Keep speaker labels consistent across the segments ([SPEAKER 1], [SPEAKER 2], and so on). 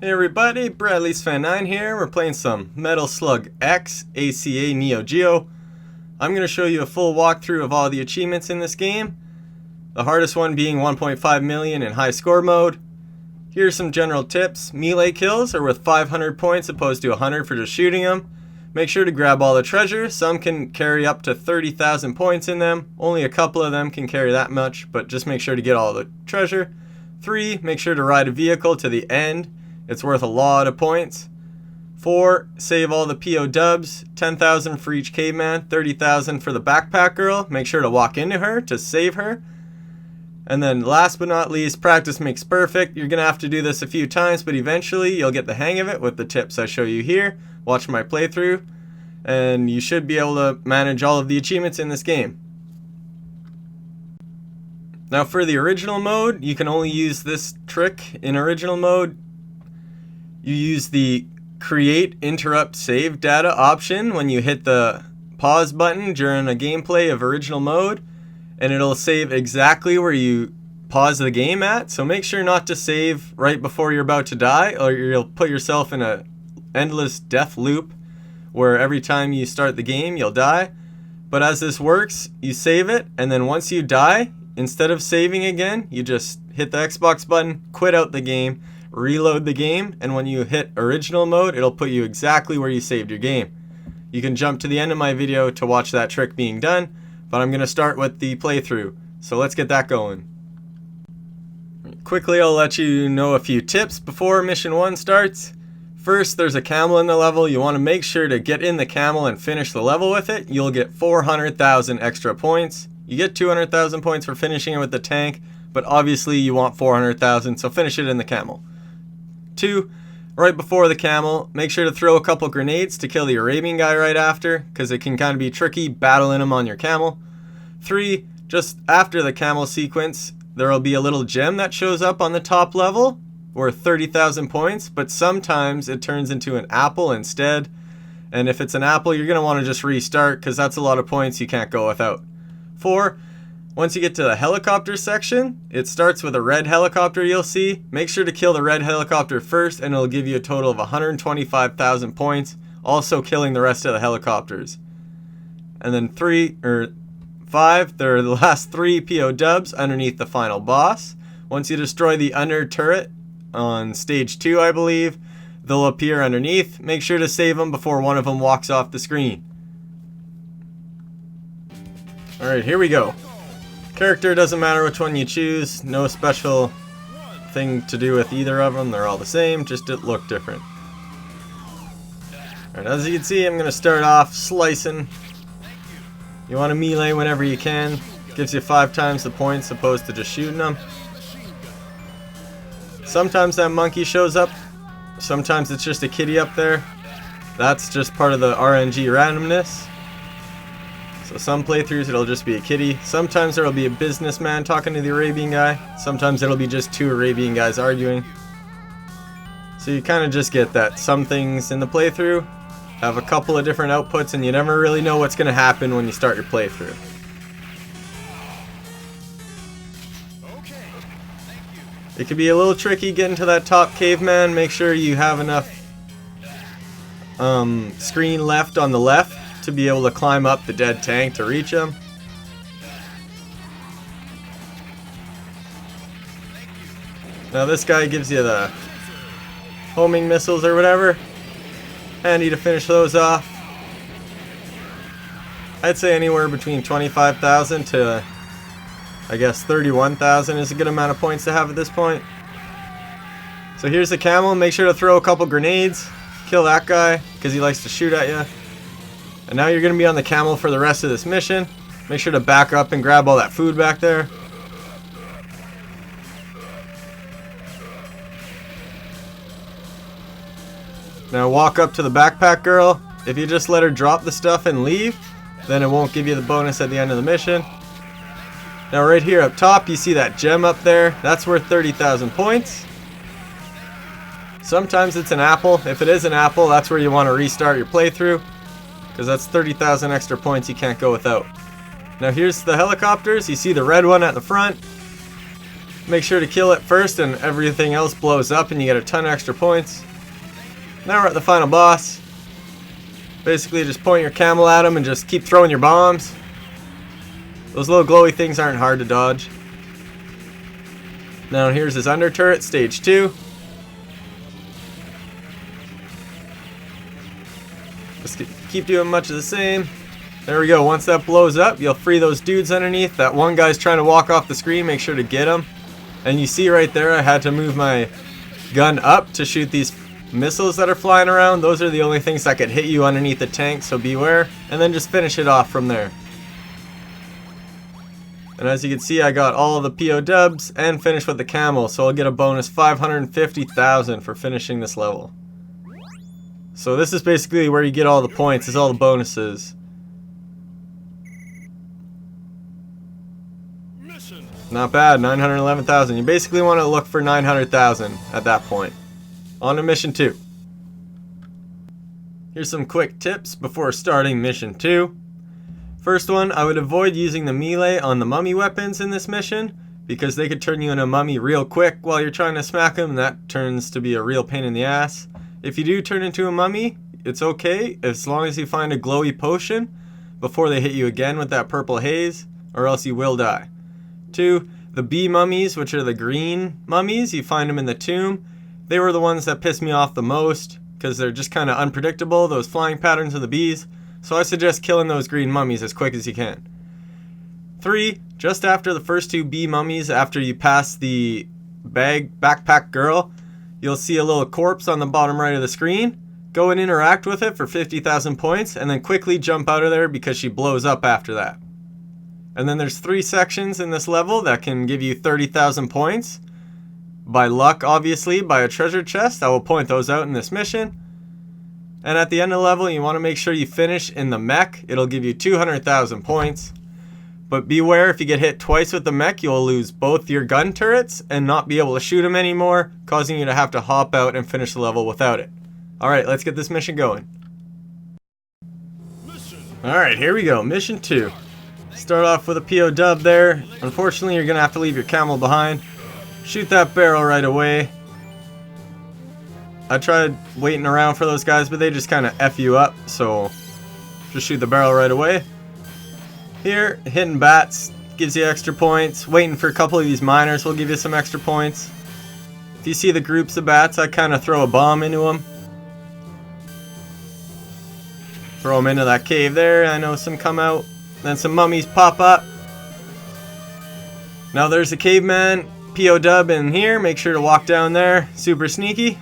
[SPEAKER 1] Hey everybody, Bradley's Fan 9 here. We're playing some Metal Slug X ACA Neo Geo. I'm going to show you a full walkthrough of all the achievements in this game. The hardest one being 1.5 million in high score mode. Here's some general tips. Melee kills are worth 500 points opposed to 100 for just shooting them. Make sure to grab all the treasure. Some can carry up to 30,000 points in them. Only a couple of them can carry that much, but just make sure to get all the treasure. 3. Make sure to ride a vehicle to the end. It's worth a lot of points. 4. Save all the PO dubs. 10,000 for each caveman, 30,000 for the backpack girl. Make sure to walk into her to save her. And then last but not least, practice makes perfect. You're going to have to do this a few times, but eventually you'll get the hang of it with the tips I show you here. Watch my playthrough, and you should be able to manage all of the achievements in this game. Now for the original mode, you can only use this trick in original mode. You use the create interrupt save data option when you hit the pause button during a gameplay of original mode, and it'll save exactly where you pause the game at. So make sure not to save right before you're about to die, or you'll put yourself in a endless death loop where every time you start the game you'll die. But as this works, you save it, and then once you die, instead of saving again, you just hit the Xbox button, quit out the game, reload the game, and when you hit original mode, it'll put you exactly where you saved your game. You can jump to the end of my video to watch that trick being done, but I'm going to start with the playthrough. So let's get that going. Quickly, I'll let you know a few tips before mission 1 starts. First, there's a camel in the level. You want to make sure to get in the camel and finish the level with it. You'll get 400,000 extra points. You get 200,000 points for finishing it with the tank, but obviously you want 400,000, so finish it in the camel. 2, right before the camel, make sure to throw a couple grenades to kill the Arabian guy right after, because it can kind of be tricky battling him on your camel. 3, just after the camel sequence, there will be a little gem that shows up on the top level, worth 30,000 points, but sometimes it turns into an apple instead. And if it's an apple, you're going to want to just restart, because that's a lot of points you can't go without. 4, once you get to the helicopter section, it starts with a red helicopter you'll see. Make sure to kill the red helicopter first, and it'll give you a total of 125,000 points, also killing the rest of the helicopters. And then 5, there are the last 3 PO dubs underneath the final boss. Once you destroy the under turret on stage 2, I believe, they'll appear underneath. Make sure to save them before one of them walks off the screen. Alright, here we go. Character doesn't matter which one you choose. No special thing to do with either of them. They're all the same, just look different. Alright, as you can see, I'm going to start off slicing. You want to melee whenever you can. Gives you 5 times the points opposed to just shooting them. Sometimes that monkey shows up. Sometimes it's just a kitty up there. That's just part of the RNG randomness. So some playthroughs it'll just be a kitty. Sometimes there'll be a businessman talking to the Arabian guy. Sometimes it'll be just 2 Arabian guys arguing. So you kind of just get that. Some things in the playthrough have a couple of different outputs, and you never really know what's going to happen when you start your playthrough. It can be a little tricky getting to that top caveman. Make sure you have enough screen left on the left to be able to climb up the dead tank to reach him. Now this guy gives you the homing missiles or whatever. Handy to finish those off. I'd say anywhere between 25,000 to I guess 31,000 is a good amount of points to have at this point. So here's the camel. Make sure to throw a couple grenades. Kill that guy because he likes to shoot at you. And now you're going to be on the camel for the rest of this mission. Make sure to back up and grab all that food back there. Now walk up to the backpack girl. If you just let her drop the stuff and leave, then it won't give you the bonus at the end of the mission. Now right here up top, you see that gem up there. That's worth 30,000 points. Sometimes it's an apple. If it is an apple, that's where you want to restart your playthrough, because that's 30,000 extra points you can't go without. Now here's the helicopters. You see the red one at the front. Make sure to kill it first and everything else blows up and you get a ton of extra points. Now we're at the final boss. Basically just point your camel at him and just keep throwing your bombs. Those little glowy things aren't hard to dodge. Now here's his under turret, stage 2. Just keep doing much of the same. There we go. Once that blows up, you'll free those dudes underneath. That one guy's trying to walk off the screen. Make sure to get him. And you see right there, I had to move my gun up to shoot these missiles that are flying around. Those are the only things that could hit you underneath the tank, so beware. And then just finish it off from there. And as you can see, I got all of the POWs and finished with the camel, so I'll get a bonus 550,000 for finishing this level. So this is basically where you get all the points, is all the bonuses. Not bad, 911,000. You basically want to look for 900,000 at that point. On to mission 2. Here's some quick tips before starting mission 2. First one, I would avoid using the melee on the mummy weapons in this mission, because they could turn you into a mummy real quick while you're trying to smack them, and that turns to be a real pain in the ass. If you do turn into a mummy, it's okay, as long as you find a glowy potion before they hit you again with that purple haze, or else you will die. 2, the bee mummies, which are the green mummies, you find them in the tomb. They were the ones that pissed me off the most, because they're just kind of unpredictable, those flying patterns of the bees. So I suggest killing those green mummies as quick as you can. 3, just after the first 2 bee mummies, after you pass the backpack girl, you'll see a little corpse on the bottom right of the screen. Go and interact with it for 50,000 points, and then quickly jump out of there because she blows up after that. And then there's 3 sections in this level that can give you 30,000 points. By luck, obviously, by a treasure chest. I will point those out in this mission. And at the end of the level, you want to make sure you finish in the mech. It'll give you 200,000 points. But beware, if you get hit twice with the mech, you'll lose both your gun turrets and not be able to shoot them anymore, causing you to have to hop out and finish the level without it. Alright, let's get this mission going. Alright, here we go. Mission 2. Start off with a POW there. Unfortunately, you're going to have to leave your camel behind. Shoot that barrel right away. I tried waiting around for those guys, but they just kind of F you up, so just shoot the barrel right away. Here, hitting bats gives you extra points. Waiting for a couple of these miners will give you some extra points. If you see the groups of bats, I kind of throw a bomb into them. Throw them into that cave there. I know some come out. Then some mummies pop up. Now there's a caveman POW in here. Make sure to walk down there. Super sneaky.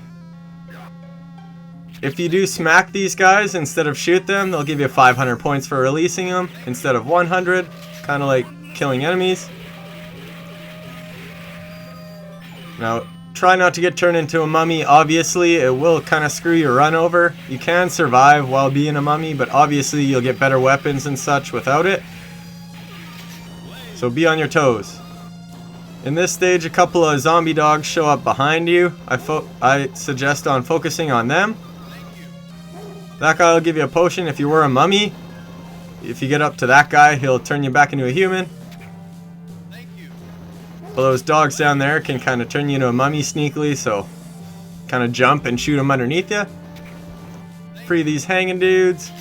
[SPEAKER 1] If you do smack these guys instead of shoot them, they'll give you 500 points for releasing them instead of 100. Kind of like killing enemies. Now, try not to get turned into a mummy. Obviously, it will kind of screw your run over. You can survive while being a mummy, but obviously you'll get better weapons and such without it. So be on your toes. In this stage, a couple of zombie dogs show up behind you. I suggest on focusing on them. That guy will give you a potion if you were a mummy. If you get up to that guy, he'll turn you back into a human. But those dogs down there can kind of turn you into a mummy sneakily, so kind of jump and shoot them underneath you. Free these hanging dudes.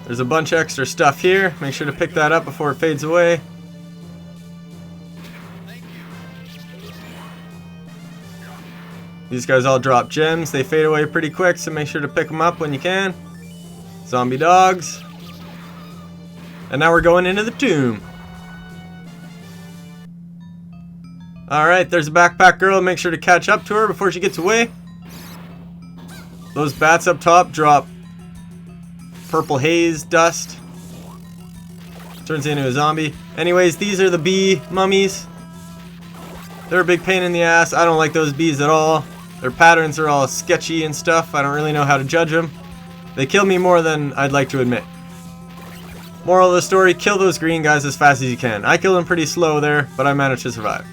[SPEAKER 1] There's a bunch of extra stuff here. Make sure to pick that up before it fades away. These guys all drop gems. They fade away pretty quick, so make sure to pick them up when you can. Zombie dogs. And now we're going into the tomb. Alright, there's a backpack girl. Make sure to catch up to her before she gets away. Those bats up top drop purple haze dust. Turns into a zombie. Anyways, these are the bee mummies. They're a big pain in the ass. I don't like those bees at all. Their patterns are all sketchy and stuff. I don't really know how to judge them. They kill me more than I'd like to admit. Moral of the story, kill those green guys as fast as you can. I killed them pretty slow there, but I managed to survive.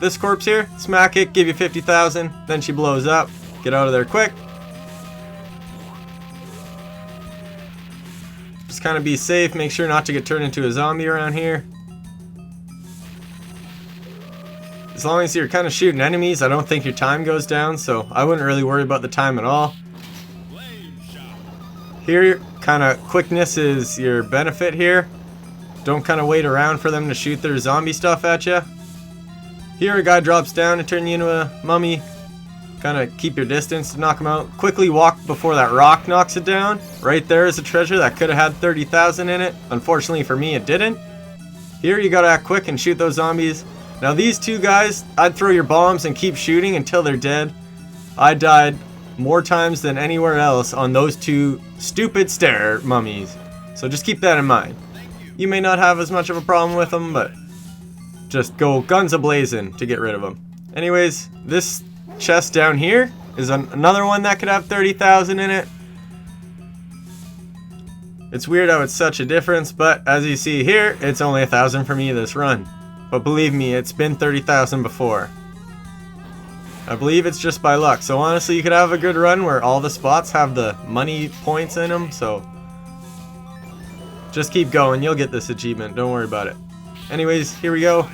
[SPEAKER 1] This corpse here, smack it, give you 50,000, then she blows up. Get out of there quick. Just kind of be safe, make sure not to get turned into a zombie around here. As long as you're kind of shooting enemies, I don't think your time goes down, so I wouldn't really worry about the time at all. Here, kind of quickness is your benefit here. Don't kind of wait around for them to shoot their zombie stuff at you. Here, a guy drops down and turn you into a mummy. Kind of keep your distance to knock him out. Quickly walk before that rock knocks it down. Right there is a treasure that could have had 30,000 in it. Unfortunately for me, it didn't. Here, you gotta act quick and shoot those zombies. Now these two guys, I'd throw your bombs and keep shooting until they're dead. I died more times than anywhere else on those two stupid stair mummies. So just keep that in mind. You may not have as much of a problem with them, but just go guns a-blazing to get rid of them. Anyways, this chest down here is another one that could have 30,000 in it. It's weird how it's such a difference, but as you see here, it's only 1,000 for me this run. But believe me, it's been 30,000 before. I believe it's just by luck. So honestly, you could have a good run where all the spots have the money points in them. So just keep going. You'll get this achievement. Don't worry about it. Anyways, here we go.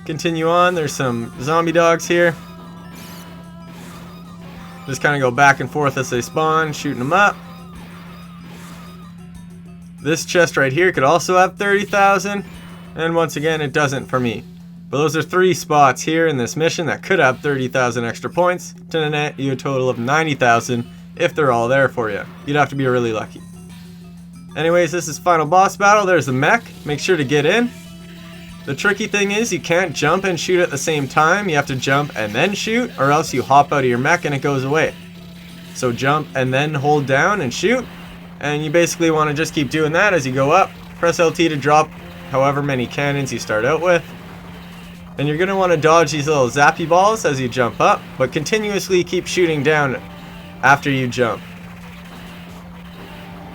[SPEAKER 1] Continue on. There's some zombie dogs here. Just kind of go back and forth as they spawn, shooting them up. This chest right here could also have 30,000. And once again, it doesn't for me. But those are 3 spots here in this mission that could have 30,000 extra points to net you a total of 90,000 if they're all there for you. You'd have to be really lucky. Anyways, this is final boss battle. There's the mech. Make sure to get in. The tricky thing is you can't jump and shoot at the same time. You have to jump and then shoot, or else you hop out of your mech and it goes away. So jump and then hold down and shoot. And you basically want to just keep doing that as you go up. Press LT to drop however many cannons you start out with. And you're going to want to dodge these little zappy balls as you jump up, but continuously keep shooting down after you jump.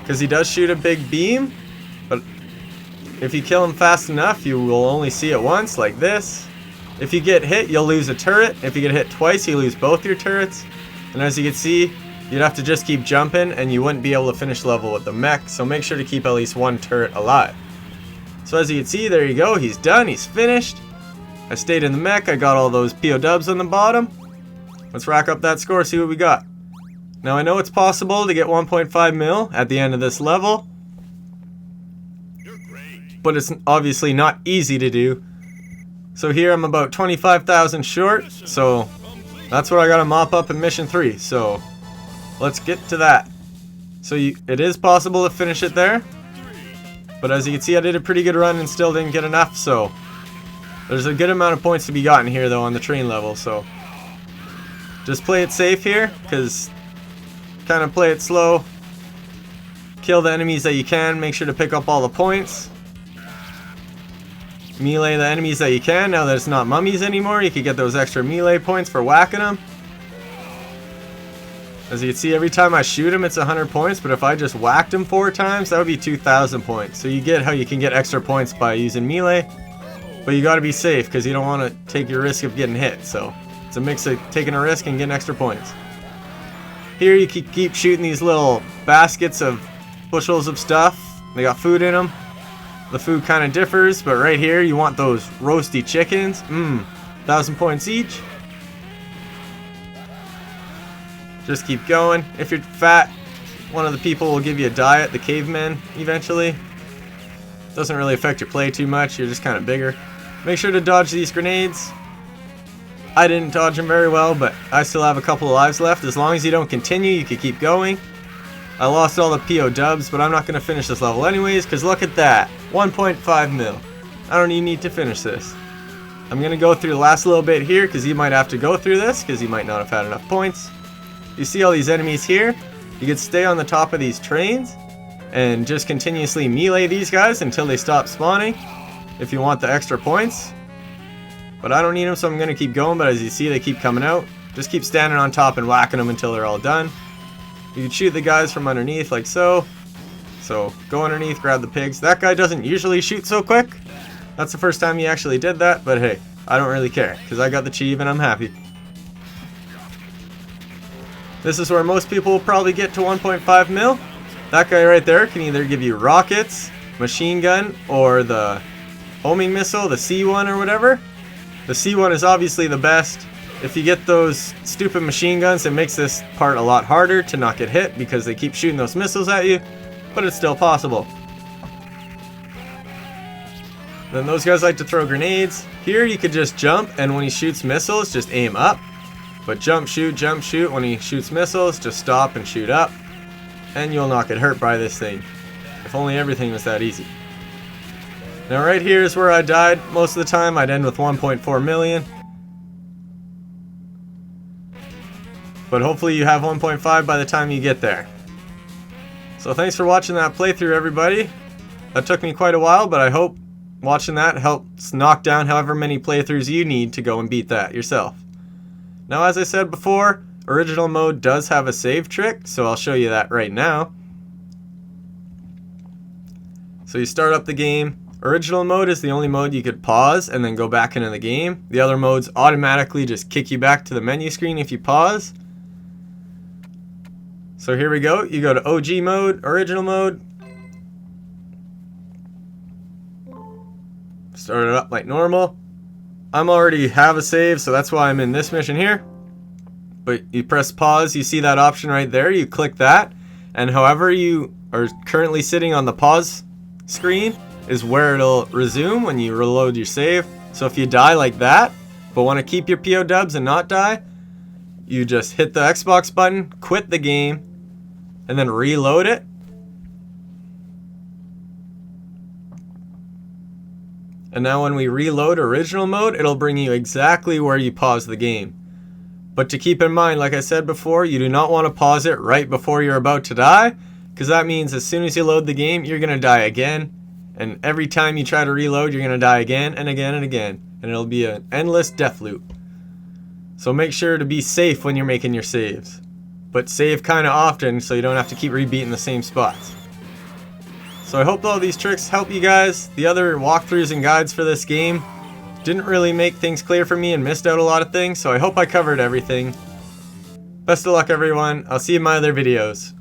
[SPEAKER 1] Because he does shoot a big beam, but if you kill him fast enough, you will only see it once, like this. If you get hit, you'll lose a turret. If you get hit twice, you lose both your turrets. And as you can see, you'd have to just keep jumping, and you wouldn't be able to finish level with the mech, so make sure to keep at least one turret alive. So as you can see, there you go, he's done, he's finished. I stayed in the mech, I got all those POWs on the bottom. Let's rack up that score, see what we got. Now I know it's possible to get 1.5 mil at the end of this level, but it's obviously not easy to do. So here I'm about 25,000 short, so that's what I gotta mop up in mission 3, so let's get to that. So it is possible to finish it there, but as you can see, I did a pretty good run and still didn't get enough, so there's a good amount of points to be gotten here though on the train level, so just play it safe here, because kind of play it slow, kill the enemies that you can, make sure to pick up all the points, melee the enemies that you can. Now that it's not mummies anymore, you can get those extra melee points for whacking them. As you can see, every time I shoot him it's 100 points, but if I just whacked him 4 times, that would be 2,000 points. So you get how you can get extra points by using melee, but you got to be safe because you don't want to take your risk of getting hit. So it's a mix of taking a risk and getting extra points. Here you can keep shooting these little baskets of bushels of stuff. They got food in them. The food kind of differs, but right here you want those roasty chickens. 1,000 points each. Just keep going. If you're fat, one of the people will give you a diet, the caveman, eventually. Doesn't really affect your play too much, you're just kind of bigger. Make sure to dodge these grenades. I didn't dodge them very well, but I still have a couple of lives left. As long as you don't continue, you can keep going. I lost all the POWs, but I'm not going to finish this level anyways, because look at that. 1.5 mil. I don't even need to finish this. I'm going to go through the last little bit here, because you might have to go through this, because you might not have had enough points. You see all these enemies here? You can stay on the top of these trains, and just continuously melee these guys until they stop spawning, if you want the extra points. But I don't need them, so I'm going to keep going, but as you see, they keep coming out. Just keep standing on top and whacking them until they're all done. You can shoot the guys from underneath, like so. So, go underneath, grab the pigs. That guy doesn't usually shoot so quick. That's the first time he actually did that, but hey, I don't really care, because I got the cheeve and I'm happy. This is where most people will probably get to 1.5 mil. That guy right there can either give you rockets, machine gun, or the homing missile, the C1 or whatever. The C one is obviously the best. If you get those stupid machine guns, it makes this part a lot harder to not get hit because they keep shooting those missiles at you, but it's still possible. Then those guys like to throw grenades. Here you could just jump, and when he shoots missiles, just aim up. But jump, shoot, when he shoots missiles, just stop and shoot up. And you'll not get hurt by this thing. If only everything was that easy. Now right here is where I died. Most of the time I'd end with 1.4 million. But hopefully you have 1.5 by the time you get there. So thanks for watching that playthrough, everybody. That took me quite a while, but I hope watching that helps knock down however many playthroughs you need to go and beat that yourself. Now, as I said before, original mode does have a save trick, so I'll show you that right now. So you start up the game. Original mode is the only mode you could pause and then go back into the game. The other modes automatically just kick you back to the menu screen if you pause. So here we go. You go to OG mode, original mode. Start it up like normal. I'm already have a save, so that's why I'm in this mission here. But you press pause, you see that option right there, you click that, and however you are currently sitting on the pause screen is where it'll resume when you reload your save. So if you die like that, but want to keep your POWs and not die, you just hit the Xbox button, quit the game, and then reload it. And now when we reload original mode, it'll bring you exactly where you paused the game. But to keep in mind, like I said before, you do not want to pause it right before you're about to die, because that means as soon as you load the game, you're going to die again. And every time you try to reload, you're going to die again and again and again. And it'll be an endless death loop. So make sure to be safe when you're making your saves. But save kind of often so you don't have to keep rebeating the same spots. So I hope all these tricks help you guys. The other walkthroughs and guides for this game didn't really make things clear for me and missed out a lot of things, so I hope I covered everything. Best of luck, everyone. I'll see you in my other videos.